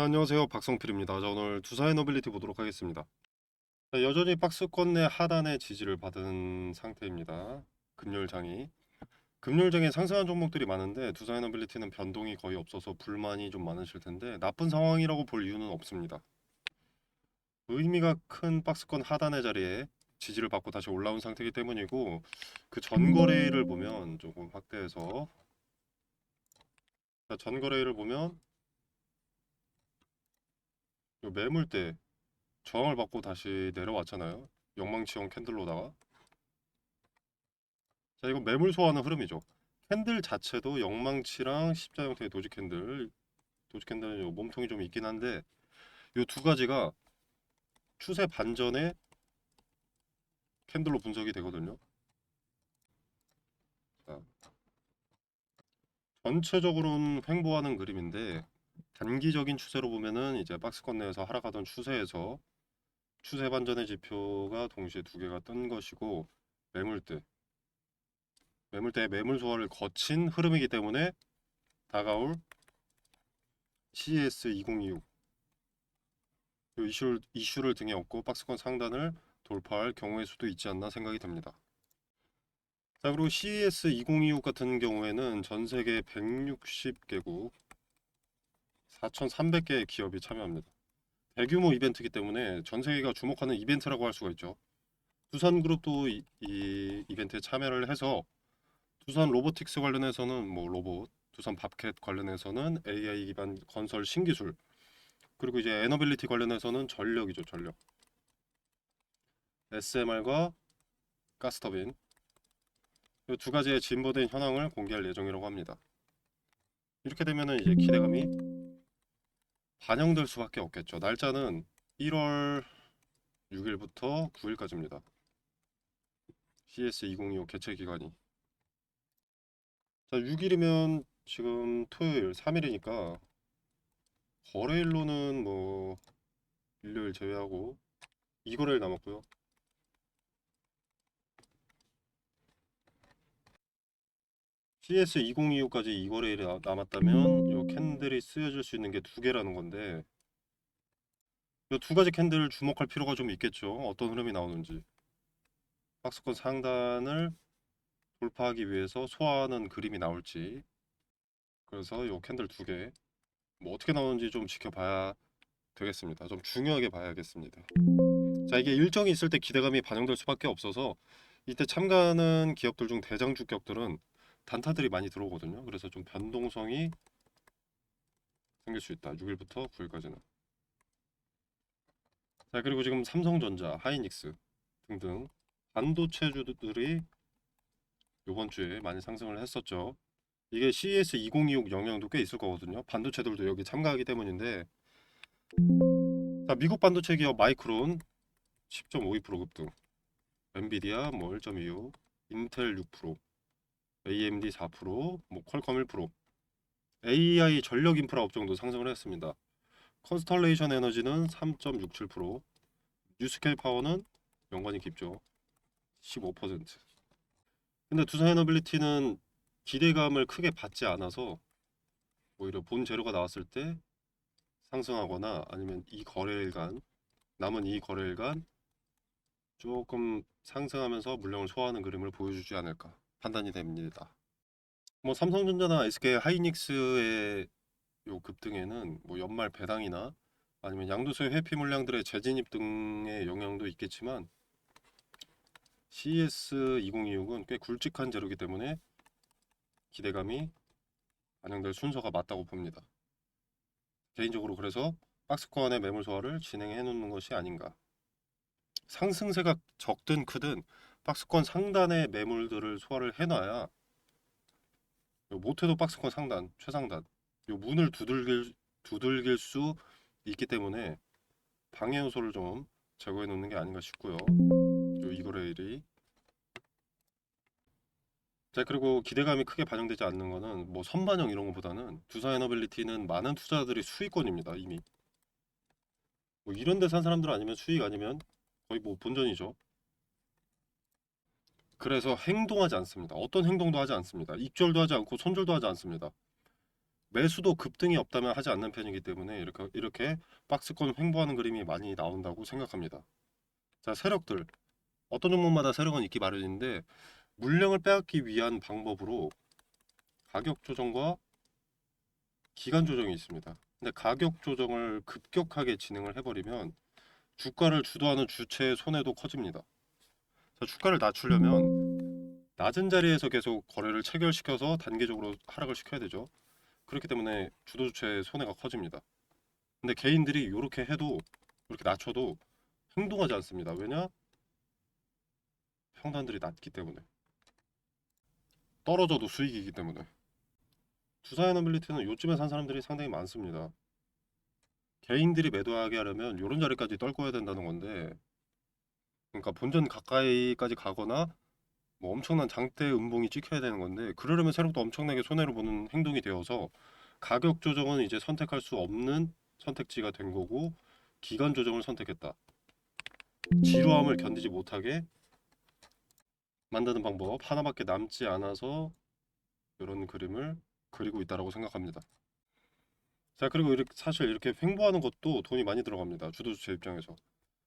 안녕하세요. 박성필입니다. 자, 오늘 두사의 너빌리티 보도록 하겠습니다. 자, 여전히 박스권 내 하단의 지지를 받은 상태입니다. 금요일장이. 금요일장에 상승한 종목들이 많은데 두사의 너빌리티는 변동이 거의 없어서 불만이 좀 많으실 텐데 나쁜 상황이라고 볼 이유는 없습니다. 의미가 큰 박스권 하단의 자리에 지지를 받고 다시 올라온 상태이기 때문이고, 그 전거래일을 보면 조금 확대해서, 자, 전거래일을 보면 요 매물대 저항을 받고 다시 내려왔잖아요. 영망치형 캔들로다가. 자, 이거 매물 소화하는 흐름이죠. 캔들 자체도 영망치랑 십자 형태의 도지 캔들, 도지 캔들은 요 몸통이 좀 있긴 한데, 요 두 가지가 추세 반전의 캔들로 분석이 되거든요. 자, 전체적으로는 횡보하는 그림인데, 단기적인 추세로 보면은 이제 박스권 내에서 하락하던 추세에서 추세 반전의 지표가 동시에 두 개가 뜬 것이고, 매물대, 매물대의 매물 소화를 거친 흐름이기 때문에 다가올 CES 2026 이슈를 등에 업고 박스권 상단을 돌파할 경우의 수도 있지 않나 생각이 듭니다. 자, 그리고 CES 2026 같은 경우에는 전 세계 160개국 4,300개의 기업이 참여합니다. 대규모 이벤트이기 때문에 전 세계가 주목하는 이벤트라고 할 수가 있죠. 두산그룹도 이 이벤트에 참여를 해서 두산 로보틱스 관련해서는 뭐 로봇, 두산 밥캣 관련해서는 AI 기반 건설 신기술, 그리고 이제 에너빌리티 관련해서는 전력이죠, 전력. SMR과 가스터빈, 이 두 가지의 진보된 현황을 공개할 예정이라고 합니다. 이렇게 되면은 이제 기대감이 반영될 수밖에 없겠죠. 날짜는 1월 6일부터 9일까지입니다. CS 2025 개최 기간이. 자, 6일이면 지금 토요일 3일이니까 거래일로는 뭐 일요일 제외하고 2거래일 남았고요. CS 2025까지 2거래일이 남았다면 이 캔들이 쓰여질 수 있는 게 두 개라는 건데, 이 두 가지 캔들을 주목할 필요가 좀 있겠죠. 어떤 흐름이 나오는지. 박스권 상단을 돌파하기 위해서 소화하는 그림이 나올지. 그래서 이 캔들 두 개, 뭐 어떻게 나오는지 좀 지켜봐야 되겠습니다. 좀 중요하게 봐야겠습니다. 자, 이게 일정이 있을 때 기대감이 반영될 수밖에 없어서 이때 참가하는 기업들 중 대장 주격들은 단타들이 많이 들어오거든요. 그래서 좀 변동성이 생길 수 있다. 6일부터 9일까지는. 자, 그리고 지금 삼성전자, 하이닉스 등등 반도체주들이 이번 주에 많이 상승을 했었죠. 이게 CES 2026 영향도 꽤 있을 거거든요. 반도체들도 여기 참가하기 때문인데, 자, 미국 반도체 기업 마이크론 10.52% 급등, 엔비디아 뭐 1.25, 인텔 6%, AMD 4%, 뭐 퀄컴 1%, AI 전력 인프라 업종도 상승을 했습니다. 컨스털레이션 에너지는 3.67%, 뉴스케일 파워는 연관이 깊죠. 15%. 근데 두산에너빌리티는 기대감을 크게 받지 않아서 오히려 본 재료가 나왔을 때 상승하거나 아니면 이 거래일간, 남은 이 거래일간 조금 상승하면서 물량을 소화하는 그림을 보여주지 않을까 판단이 됩니다. 뭐 삼성전자나 SK 하이닉스의 요 급등에는 뭐 연말 배당이나 아니면 양도세 회피 물량들의 재진입 등의 영향도 있겠지만, CES 2026은 꽤 굵직한 재료이기 때문에 기대감이 반영될 순서가 맞다고 봅니다. 개인적으로 그래서 박스권의 매물 소화를 진행해 놓는 것이 아닌가. 상승세가 적든 크든 박스권 상단의 매물들을 소화를 해놔야 못해도 박스권 상단, 최상단 요 문을 두들길 수 있기 때문에 방해 요소를 좀 제거해 놓는 게 아닌가 싶고요. 요 이거래일이. 자, 그리고 기대감이 크게 반영되지 않는 거는 뭐 선반영 이런 것보다는 두산에너빌리티는 많은 투자들이 수익권입니다. 이미 뭐 이런 데 산 사람들 아니면 수익 아니면 거의 뭐 본전이죠. 그래서 행동하지 않습니다. 어떤 행동도 하지 않습니다. 입절도 하지 않고 손절도 하지 않습니다. 매수도 급등이 없다면 하지 않는 편이기 때문에 이렇게 박스권 횡보하는 그림이 많이 나온다고 생각합니다. 자, 세력들. 어떤 종목마다 세력은 있기 마련인데 물량을 빼앗기 위한 방법으로 가격 조정과 기간 조정이 있습니다. 근데 가격 조정을 급격하게 진행을 해버리면 주가를 주도하는 주체의 손해도 커집니다. 자, 주가를 낮추려면 낮은 자리에서 계속 거래를 체결시켜서 단계적으로 하락을 시켜야 되죠. 그렇기 때문에 주도 주체의 손해가 커집니다. 근데 개인들이 이렇게 해도 이렇게 낮춰도 행동하지 않습니다. 왜냐? 평단들이 낮기 때문에. 떨어져도 수익이기 때문에. 투자에너빌리티는 요즘에 산 사람들이 상당히 많습니다. 개인들이 매도하게 하려면 이런 자리까지 떨궈야 된다는 건데, 그러니까 본전 가까이까지 가거나 뭐 엄청난 장대 음봉이 찍혀야 되는 건데, 그러려면 세력도 엄청나게 손해를 보는 행동이 되어서 가격 조정은 이제 선택할 수 없는 선택지가 된 거고, 기간 조정을 선택했다. 지루함을 견디지 못하게 만드는 방법 하나밖에 남지 않아서 이런 그림을 그리고 있다라고 생각합니다. 자, 그리고 사실 이렇게 횡보하는 것도 돈이 많이 들어갑니다. 주도주체 입장에서.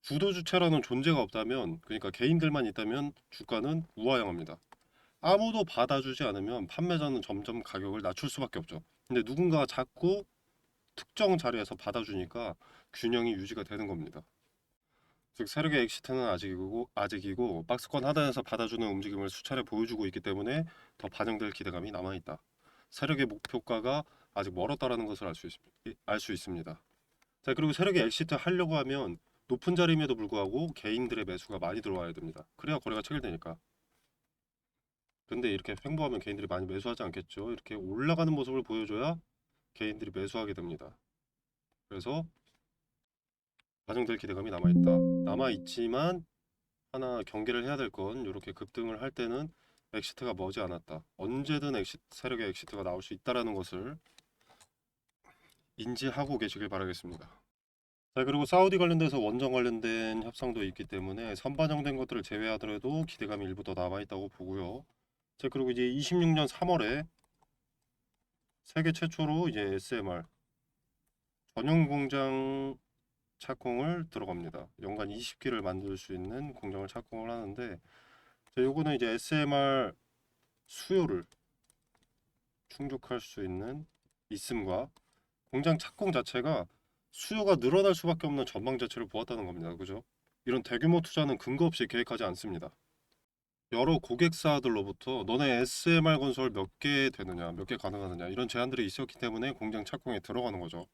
주도주체라는 존재가 없다면, 그러니까 개인들만 있다면 주가는 우하향합니다. 아무도 받아주지 않으면 판매자는 점점 가격을 낮출 수밖에 없죠. 근데 누군가가 자꾸 특정 자리에서 받아주니까 균형이 유지가 되는 겁니다. 즉 세력의 엑시트는 아직이고 박스권 하단에서 받아주는 움직임을 수차례 보여주고 있기 때문에 더 반영될 기대감이 남아있다. 세력의 목표가가 아직 멀었다라는 것을 알 수 있습니다. 자, 그리고 세력이 엑시트 하려고 하면 높은 자리임에도 불구하고 개인들의 매수가 많이 들어와야 됩니다. 그래야 거래가 체결되니까. 근데 이렇게 횡보하면 개인들이 많이 매수하지 않겠죠. 이렇게 올라가는 모습을 보여줘야 개인들이 매수하게 됩니다. 그래서 반영될 기대감이 남아있다. 남아있지만 하나 경계를 해야 될 건 이렇게 급등을 할 때는 엑시트가 머지않았다. 언제든 세력의 엑시트가 나올 수 있다라는 것을 인지하고 계시길 바라겠습니다. 자, 그리고 사우디 관련돼서 원전 관련된 협상도 있기 때문에 선반영된 것들을 제외하더라도 기대감이 일부 더 남아있다고 보고요. 자, 그리고 이제 26년 3월에 세계 최초로 이제 SMR 전용 공장 착공을 들어갑니다. 연간 20기를 만들 수 있는 공장을 착공을 하는데, 자, 요거는 이제 SMR 수요를 충족할 수 있는 있음과 공장 착공 자체가 수요가 늘어날 수밖에 없는 전망 자체를 보았다는 겁니다. 그죠? 이런 대규모 투자는 근거 없이 계획하지 않습니다. 여러 고객사들로부터 너네 SMR 건설 몇 개 되느냐, 몇 개 가능하느냐 이런 제안들이 있었기 때문에 공장 착공에 들어가는 거죠.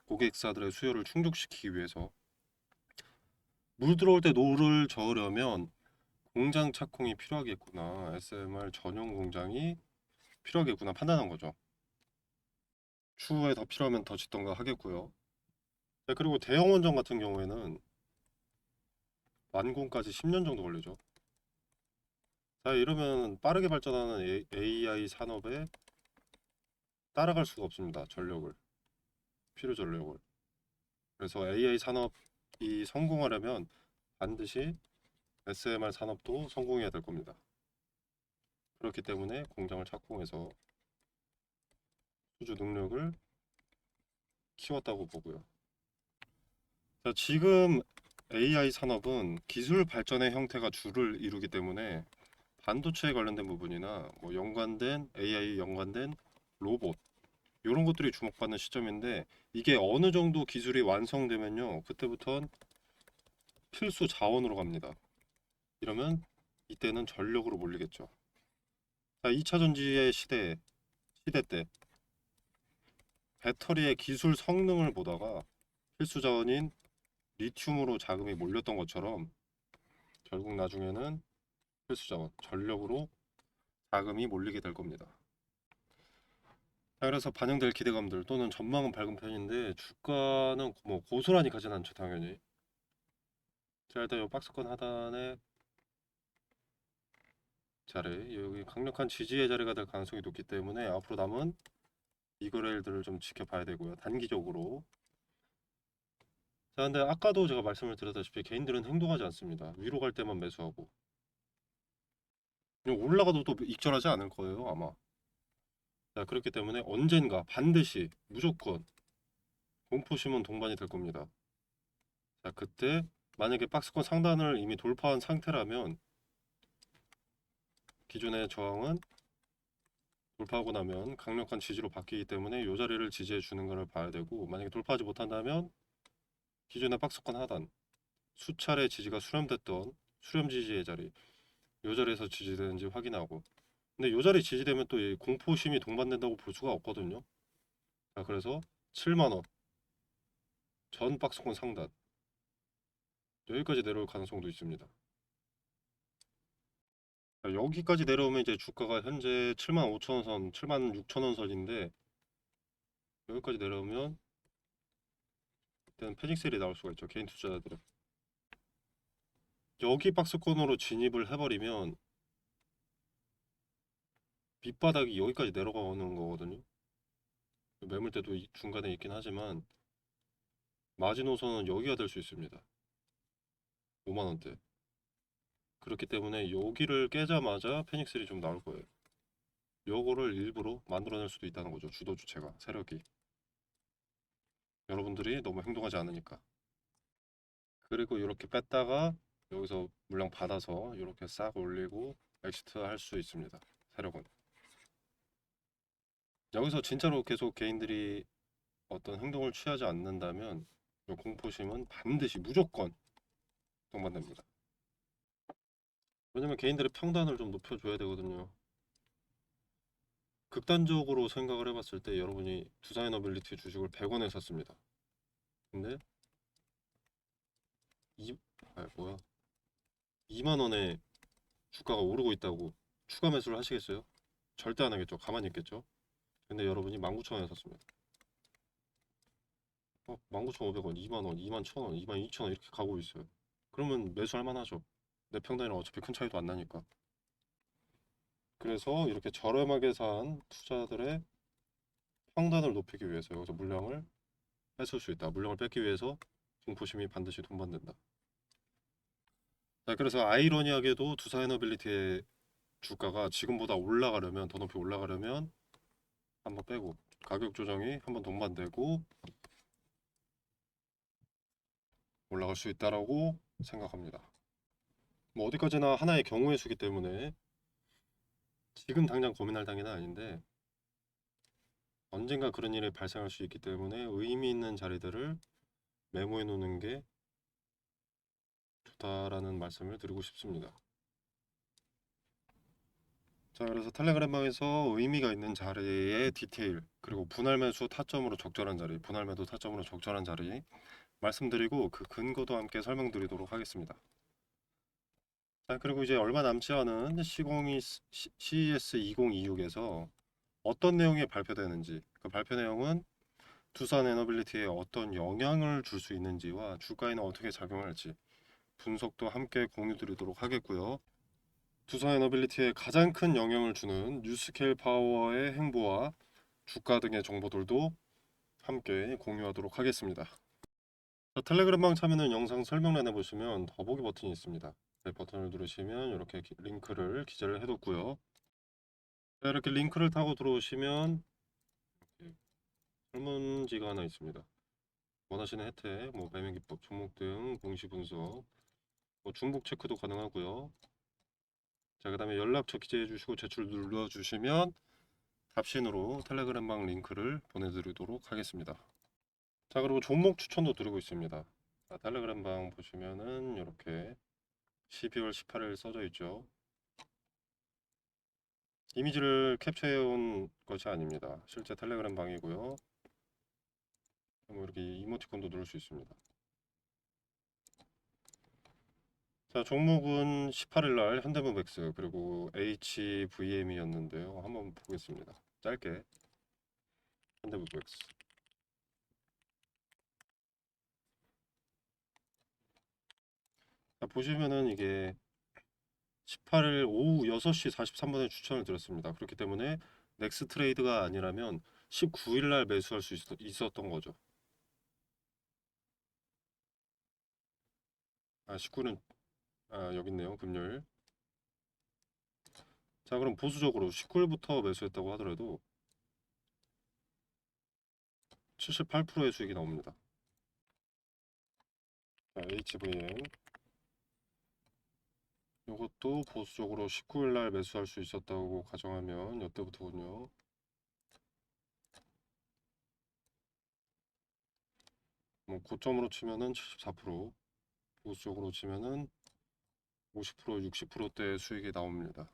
고객사들의 수요를 충족시키기 위해서. 물 들어올 때 노를 저으려면 공장 착공이 필요하겠구나, SMR 전용 공장이 필요하겠구나 판단한 거죠. 추후에 더 필요하면 더 짓던가 하겠고요. 네, 그리고 대형 원전 같은 경우에는 완공까지 10년 정도 걸리죠. 자, 이러면 빠르게 발전하는 AI 산업에 따라갈 수가 없습니다. 필요 전력을. 그래서 AI 산업이 성공하려면 반드시 SMR 산업도 성공해야 될 겁니다. 그렇기 때문에 공장을 착공해서 수주 능력을 키웠다고 보고요. 자, 지금 AI 산업은 기술 발전의 형태가 주를 이루기 때문에 반도체에 관련된 부분이나 뭐 연관된 AI 연관된 로봇 이런 것들이 주목받는 시점인데, 이게 어느 정도 기술이 완성되면요 그때부터는 필수 자원으로 갑니다. 이러면 이때는 전력으로 몰리겠죠. 자, 2차 전지의 시대 때 배터리의 기술 성능을 보다가 필수 자원인 리튬으로 자금이 몰렸던 것처럼 결국 나중에는 필수 자원 전력으로 자금이 몰리게 될 겁니다. 자, 그래서 반영될 기대감들 또는 전망은 밝은 편인데 주가는 뭐 고스란히 가진 않죠, 당연히. 자, 일단 이 박스권 하단에 자리, 여기 강력한 지지의 자리가 될 가능성이 높기 때문에 앞으로 남은 이거래일들을 좀 지켜봐야 되고요, 단기적으로. 자, 근데 아까도 제가 말씀을 드렸다시피 개인들은 행동하지 않습니다. 위로 갈 때만 매수하고. 올라가도 또 익절하지 않을 거예요, 아마. 자, 그렇기 때문에 언젠가 반드시 무조건 공포심은 동반이 될 겁니다. 자, 그때 만약에 박스권 상단을 이미 돌파한 상태라면 기존의 저항은 돌파하고 나면 강력한 지지로 바뀌기 때문에 이 자리를 지지해 주는 것을 봐야 되고, 만약에 돌파하지 못한다면 기존의 박스권 하단 수차례 지지가 수렴됐던 수렴 지지의 자리, 이 자리에서 지지되는지 확인하고, 근데 이 자리 지지되면 또 이 공포심이 동반된다고 볼 수가 없거든요. 자, 그래서 7만원 전 박스권 상단 여기까지 내려올 가능성도 있습니다. 자, 여기까지 내려오면 이제 주가가 현재 75,000원 선, 76,000원 선인데, 여기까지 내려오면 일단 패닉셀이 나올 수가 있죠. 개인 투자자들은 여기 박스권으로 진입을 해버리면 밑바닥이 여기까지 내려가는 거거든요. 매물대도 중간에 있긴 하지만 마지노선은 여기가 될 수 있습니다. 5만원대. 그렇기 때문에 여기를 깨자마자 페닉셀이 좀 나올 거예요. 요거를 일부러 만들어낼 수도 있다는 거죠. 주도 주체가, 세력이. 여러분들이 너무 행동하지 않으니까. 그리고 이렇게 뺐다가 여기서 물량 받아서 이렇게 싹 올리고 엑시트 할 수 있습니다. 세력은. 여기서 진짜로 계속 개인들이 어떤 행동을 취하지 않는다면 이 공포심은 반드시 무조건 동반됩니다. 왜냐면 개인들의 평단을 좀 높여줘야 되거든요. 극단적으로 생각을 해봤을 때 여러분이 두산에너빌리티 주식을 100원에 샀습니다. 근데 이, 뭐야 2만원에 주가가 오르고 있다고 추가 매수를 하시겠어요? 절대 안 하겠죠. 가만히 있겠죠. 근데 여러분이 19,000원에 샀습니다. 19,500원, 2만원, 21,000원, 22,000원 이렇게 가고 있어요. 그러면 매수할 만하죠. 내 평단이랑 어차피 큰 차이도 안 나니까. 그래서 이렇게 저렴하게 산 투자들의 평단을 높이기 위해서 여기서 물량을 뺏을 수 있다. 물량을 뺏기 위해서 공포심이 반드시 동반된다. 자, 그래서 아이러니하게도 두산에너빌리티의 주가가 지금보다 올라가려면, 더 높이 올라가려면 한번 빼고 가격 조정이 한번 동반되고 올라갈 수 있다라고 생각합니다. 뭐 어디까지나 하나의 경우의 수기 때문에 지금 당장 고민할 단계는 아닌데, 언젠가 그런 일이 발생할 수 있기 때문에 의미 있는 자리들을 메모해 놓는 게 좋다라는 말씀을 드리고 싶습니다. 자, 그래서 텔레그램방에서 의미가 있는 자리의 디테일, 그리고 분할 매수 타점으로 적절한 자리, 분할 매도 타점으로 적절한 자리 말씀드리고 그 근거도 함께 설명드리도록 하겠습니다. 자, 그리고 이제 얼마 남지 않은 CES 2026에서 어떤 내용이 발표되는지, 그 발표 내용은 두산 에너빌리티에 어떤 영향을 줄 수 있는지와 주가에는 어떻게 작용할지 분석도 함께 공유드리도록 하겠고요. 두산 에너빌리티에 가장 큰 영향을 주는 뉴스케일 파워의 행보와 주가 등의 정보들도 함께 공유하도록 하겠습니다. 텔레그램방 참여는 영상 설명란에 보시면 더보기 버튼이 있습니다. 네, 버튼을 누르시면 이렇게 링크를 기재를 해뒀고요. 이렇게 링크를 타고 들어오시면 설문지가 하나 있습니다. 원하시는 혜택, 뭐 매매기법, 종목 등 공시 분석, 뭐 중복 체크도 가능하고요. 자, 그 다음에 연락처 기재해 주시고 제출 눌러주시면 답신으로 텔레그램방 링크를 보내드리도록 하겠습니다. 자, 그리고 종목 추천도 드리고 있습니다. 자, 텔레그램방 보시면은 이렇게 12월 18일 써져 있죠. 이미지를 캡처해 온 것이 아닙니다. 실제 텔레그램 방이고요. 뭐 이렇게 이모티콘도 누를 수 있습니다. 자, 종목은 18일 날 현대무백스 그리고 HVM이었는데요. 한번 보겠습니다. 짧게 현대무백스. 자, 보시면은 이게 18일 오후 6시 43분에 추천을 드렸습니다. 그렇기 때문에 넥스 트레이드가 아니라면 19일 날 매수할 수 있었던 거죠. 19는 여기 있네요. 금요일. 자, 그럼 보수적으로 19일부터 매수했다고 하더라도 78%의 수익이 나옵니다. 자, HVM 이것도 보수적으로 19일 날 매수할 수 있었다고 가정하면 이때부터군요. 뭐 고점으로 치면은 74%, 보수적으로 치면은 50%, 60%대 수익이 나옵니다.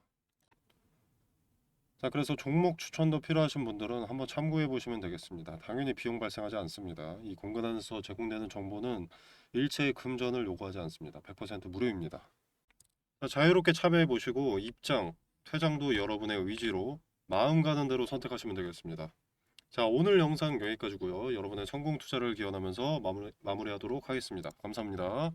자, 그래서 종목 추천도 필요하신 분들은 한번 참고해 보시면 되겠습니다. 당연히 비용 발생하지 않습니다. 이 공간에서 제공되는 정보는 일체의 금전을 요구하지 않습니다. 100% 무료입니다. 자, 자유롭게 참여해 보시고 입장, 퇴장도 여러분의 의지로 마음 가는 대로 선택하시면 되겠습니다. 자, 오늘 영상 여기까지고요. 여러분의 성공 투자를 기원하면서 마무리하도록 하겠습니다. 감사합니다.